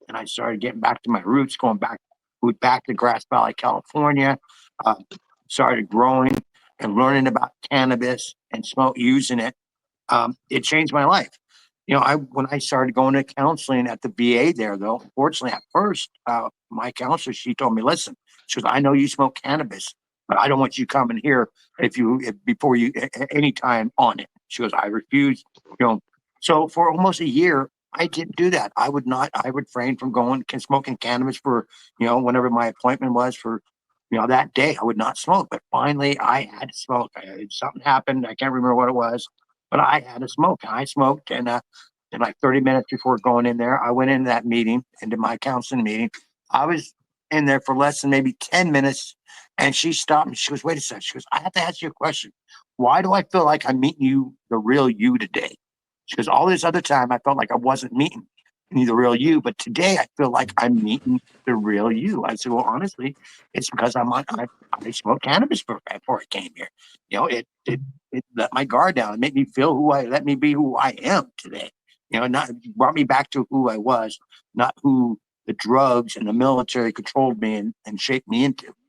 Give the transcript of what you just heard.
and I started getting back to my roots, moved back to Grass Valley, California, uh, started growing and learning about cannabis and using it. It changed my life. When I started going to counseling at the VA there, though, fortunately, at first, my counselor, she told me, listen, she goes, I know you smoke cannabis, but I don't want you coming here before you, any time on it. She goes, I refuse, you know. So for almost a year, I didn't do that. I would refrain from going and smoking cannabis for, whenever my appointment was for, that day, I would not smoke. But finally, I had to smoke. Something happened. I can't remember what it was, but I had to smoke. I smoked, and like 30 minutes before going in there, I went into that meeting, into my counseling meeting. I was in there for less than maybe 10 minutes, and she stopped me. She goes, wait a second. She goes, I have to ask you a question. Why do I feel like I'm meeting you, the real you, today? She goes, all this other time, I felt like I wasn't meeting the real you, but today I feel like I'm meeting the real you. I said, well, honestly, it's because I smoked cannabis before I came here. It let my guard down. It made me let me be who I am today. Not brought me back to who I was, not who the drugs and the military controlled me and shaped me into.